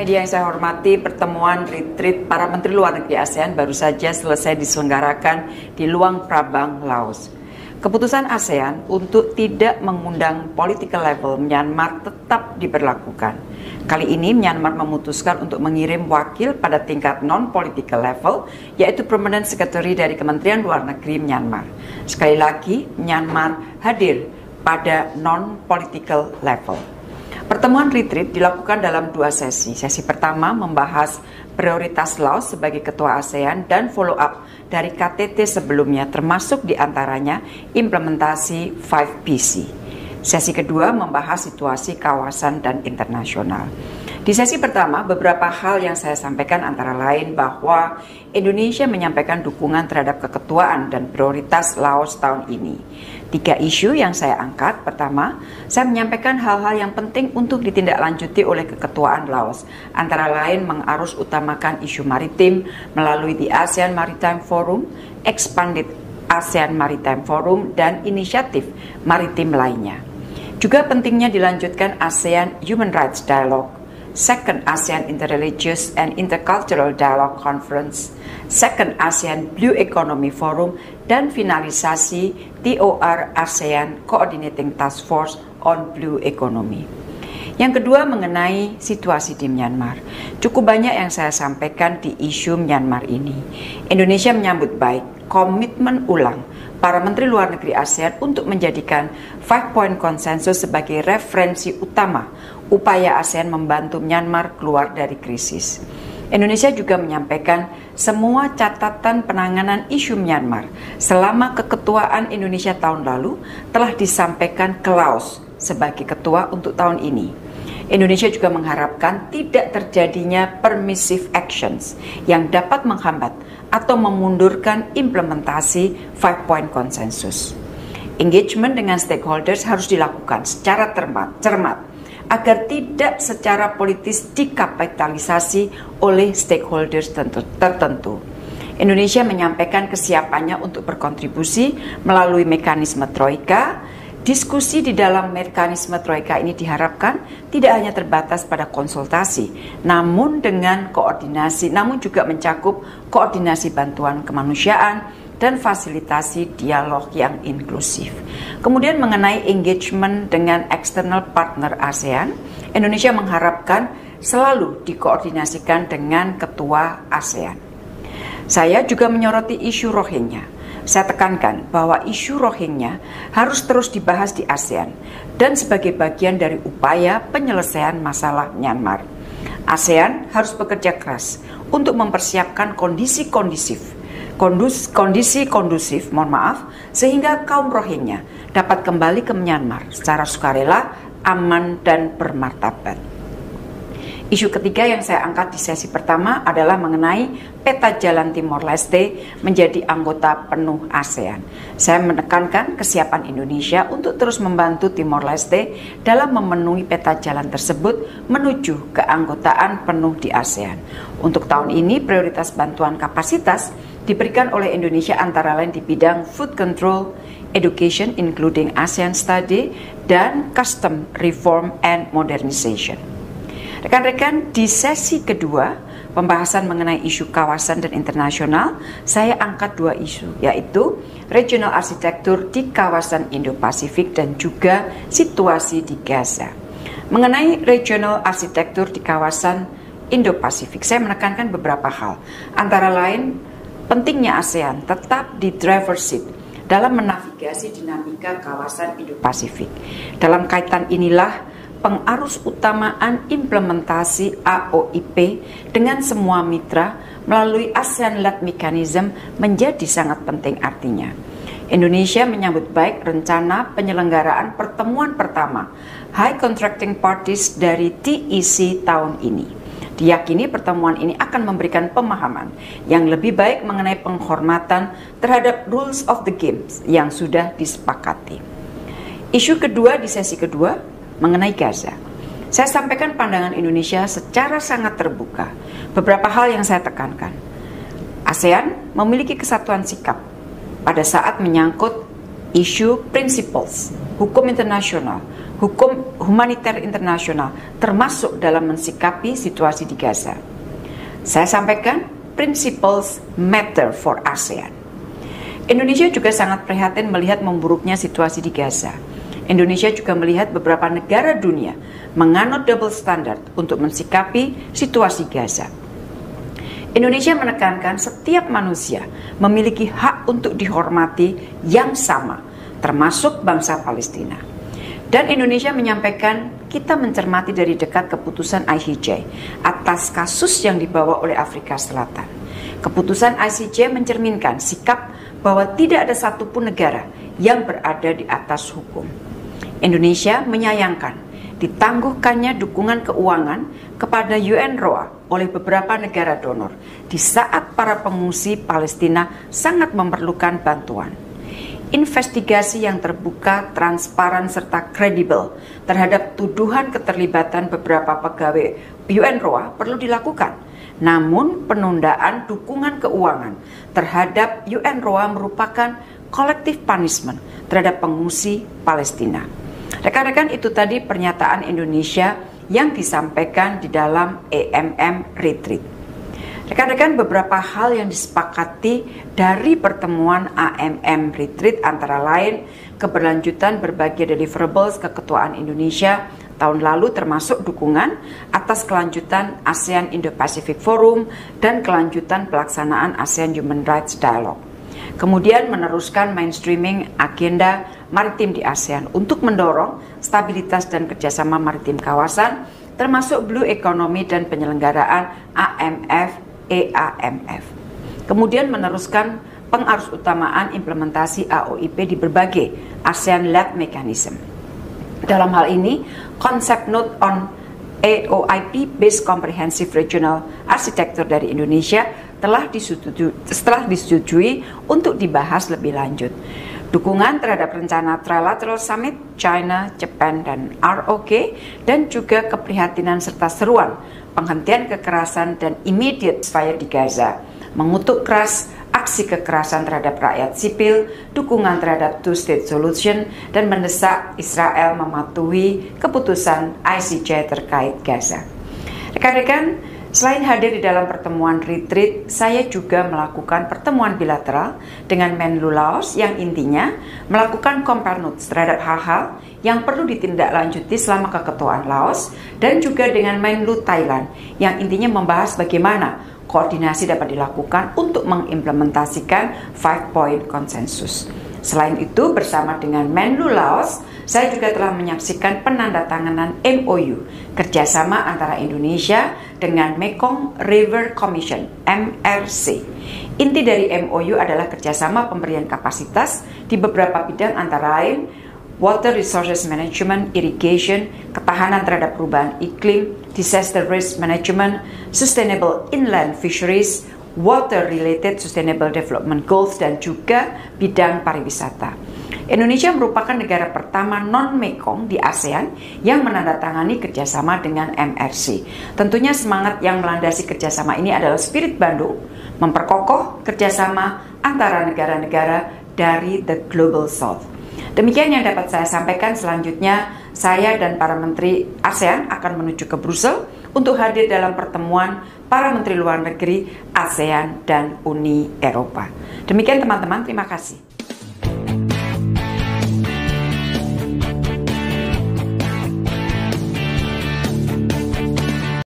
media yang saya hormati, pertemuan retreat para Menteri Luar Negeri ASEAN baru saja selesai diselenggarakan di Luang Prabang, Laos. Keputusan ASEAN untuk tidak mengundang political level Myanmar tetap diberlakukan. Kali ini Myanmar memutuskan untuk mengirim wakil pada tingkat non-political level, yaitu Permanent Secretary dari Kementerian Luar Negeri Myanmar. Sekali lagi, Myanmar hadir pada non-political level. Pertemuan retreat dilakukan dalam 2 sesi. Sesi pertama membahas prioritas Laos sebagai ketua ASEAN dan follow up dari KTT sebelumnya, termasuk diantaranya implementasi 5PC. Sesi kedua membahas situasi kawasan dan internasional. Di sesi pertama, beberapa hal yang saya sampaikan antara lain bahwa Indonesia menyampaikan dukungan terhadap keketuaan dan prioritas Laos tahun ini. 3 isu yang saya angkat. Pertama, saya menyampaikan hal-hal yang penting untuk ditindaklanjuti oleh keketuaan Laos, antara lain mengarus utamakan isu maritim melalui the ASEAN Maritime Forum, Expanded ASEAN Maritime Forum, dan inisiatif maritim lainnya. Juga pentingnya dilanjutkan ASEAN Human Rights Dialogue, Second ASEAN Interreligious and Intercultural Dialogue Conference, Second ASEAN Blue Economy Forum, dan finalisasi TOR ASEAN Coordinating Task Force on Blue Economy. Yang kedua mengenai situasi di Myanmar. Cukup banyak yang saya sampaikan di isu Myanmar ini. Indonesia menyambut baik komitmen ulang para Menteri Luar Negeri ASEAN untuk menjadikan 5-point konsensus sebagai referensi utama upaya ASEAN membantu Myanmar keluar dari krisis. Indonesia juga menyampaikan semua catatan penanganan isu Myanmar selama keketuaan Indonesia tahun lalu telah disampaikan ke Laos sebagai ketua untuk tahun ini. Indonesia juga mengharapkan tidak terjadinya permissive actions yang dapat menghambat atau memundurkan implementasi 5-point konsensus. Engagement dengan stakeholders harus dilakukan secara cermat agar tidak secara politis dikapitalisasi oleh stakeholders tertentu. Indonesia menyampaikan kesiapannya untuk berkontribusi melalui mekanisme Troika. Diskusi di dalam mekanisme Troika ini diharapkan tidak hanya terbatas pada konsultasi, namun juga mencakup koordinasi bantuan kemanusiaan dan fasilitasi dialog yang inklusif. Kemudian mengenai engagement dengan external partner ASEAN, Indonesia mengharapkan selalu dikoordinasikan dengan ketua ASEAN. Saya juga menyoroti isu Rohingya. Saya tekankan bahwa isu Rohingya harus terus dibahas di ASEAN dan sebagai bagian dari upaya penyelesaian masalah Myanmar. ASEAN harus bekerja keras untuk mempersiapkan kondisi kondusif sehingga kaum Rohingya dapat kembali ke Myanmar secara sukarela, aman, dan bermartabat. Isu ketiga yang saya angkat di sesi pertama adalah mengenai peta jalan Timor Leste menjadi anggota penuh ASEAN. Saya menekankan kesiapan Indonesia untuk terus membantu Timor Leste dalam memenuhi peta jalan tersebut menuju keanggotaan penuh di ASEAN. Untuk tahun ini, prioritas bantuan kapasitas diberikan oleh Indonesia antara lain di bidang food control, education including ASEAN Study, dan custom reform and modernization. Rekan-rekan, di sesi kedua, pembahasan mengenai isu kawasan dan internasional, saya angkat 2 isu, yaitu regional arsitektur di kawasan Indo-Pasifik dan juga situasi di Gaza. Mengenai regional arsitektur di kawasan Indo-Pasifik, saya menekankan beberapa hal, antara lain pentingnya ASEAN tetap di driver's seat dalam menavigasi dinamika kawasan Indo-Pasifik. Dalam kaitan inilah pengarus utamaan implementasi AOIP dengan semua mitra melalui ASEAN-led mechanism menjadi sangat penting artinya. Indonesia menyambut baik rencana penyelenggaraan pertemuan pertama High Contracting Parties dari TEC tahun ini. Diyakini pertemuan ini akan memberikan pemahaman yang lebih baik mengenai penghormatan terhadap rules of the game yang sudah disepakati. Isu kedua di sesi kedua mengenai Gaza. Saya sampaikan pandangan Indonesia secara sangat terbuka. Beberapa hal yang saya tekankan. ASEAN memiliki kesatuan sikap pada saat menyangkut isu principles, hukum internasional, hukum humaniter internasional, termasuk dalam mensikapi situasi di Gaza. Saya sampaikan, principles matter for ASEAN. Indonesia juga sangat prihatin melihat memburuknya situasi di Gaza. Indonesia juga melihat beberapa negara dunia menganut double standard untuk mensikapi situasi Gaza. Indonesia menekankan setiap manusia memiliki hak untuk dihormati yang sama, termasuk bangsa Palestina. Dan Indonesia menyampaikan kita mencermati dari dekat keputusan ICJ atas kasus yang dibawa oleh Afrika Selatan. Keputusan ICJ mencerminkan sikap bahwa tidak ada satupun negara yang berada di atas hukum. Indonesia menyayangkan ditangguhkannya dukungan keuangan kepada UNRWA oleh beberapa negara donor di saat para pengungsi Palestina sangat memerlukan bantuan. Investigasi yang terbuka, transparan, serta kredibel terhadap tuduhan keterlibatan beberapa pegawai UNRWA perlu dilakukan. Namun, penundaan dukungan keuangan terhadap UNRWA merupakan collective punishment terhadap pengungsi Palestina. Rekan-rekan, itu tadi pernyataan Indonesia yang disampaikan di dalam AMM Retreat. Rekan-rekan, beberapa hal yang disepakati dari pertemuan AMM Retreat antara lain keberlanjutan berbagai deliverables keketuaan Indonesia tahun lalu, termasuk dukungan atas kelanjutan ASEAN Indo-Pacific Forum dan kelanjutan pelaksanaan ASEAN Human Rights Dialogue. Kemudian meneruskan mainstreaming agenda maritim di ASEAN untuk mendorong stabilitas dan kerjasama maritim kawasan, termasuk blue economy dan penyelenggaraan AMF/EAMF. Kemudian meneruskan pengarusutamaan implementasi AOIP di berbagai ASEAN-led mechanism. Dalam hal ini, konsep note on AOIP Based Comprehensive Regional Architecture dari Indonesia telah disetujui untuk dibahas lebih lanjut. Dukungan terhadap rencana Trilateral Summit China, Japan, dan ROK, dan juga keprihatinan serta seruan penghentian kekerasan dan immediate ceasefire di Gaza, mengutuk keras aksi kekerasan terhadap rakyat sipil, dukungan terhadap two-state solution, dan mendesak Israel mematuhi keputusan ICJ terkait Gaza. Rekan-rekan, selain hadir di dalam pertemuan retreat, saya juga melakukan pertemuan bilateral dengan Menlu Laos yang intinya melakukan compare notes terhadap hal-hal yang perlu ditindaklanjuti selama keketuaan Laos, dan juga dengan Menlu Thailand yang intinya membahas bagaimana koordinasi dapat dilakukan untuk mengimplementasikan 5-point konsensus. Selain itu, bersama dengan Menlu Laos, saya juga telah menyaksikan penandatanganan MOU kerjasama antara Indonesia dengan Mekong River Commission (MRC). Inti dari MOU adalah kerjasama pemberian kapasitas di beberapa bidang antara lain water resources management, irrigation, ketahanan terhadap perubahan iklim, disaster risk management, sustainable inland fisheries, water-related sustainable development goals, dan juga bidang pariwisata. Indonesia merupakan negara pertama non-Mekong di ASEAN yang menandatangani kerjasama dengan MRC. Tentunya semangat yang melandasi kerjasama ini adalah spirit Bandung, memperkokoh kerjasama antara negara-negara dari the Global South. Demikian yang dapat saya sampaikan. Selanjutnya, saya dan para menteri ASEAN akan menuju ke Brussel untuk hadir dalam pertemuan para menteri luar negeri ASEAN dan Uni Eropa. Demikian teman-teman, terima kasih.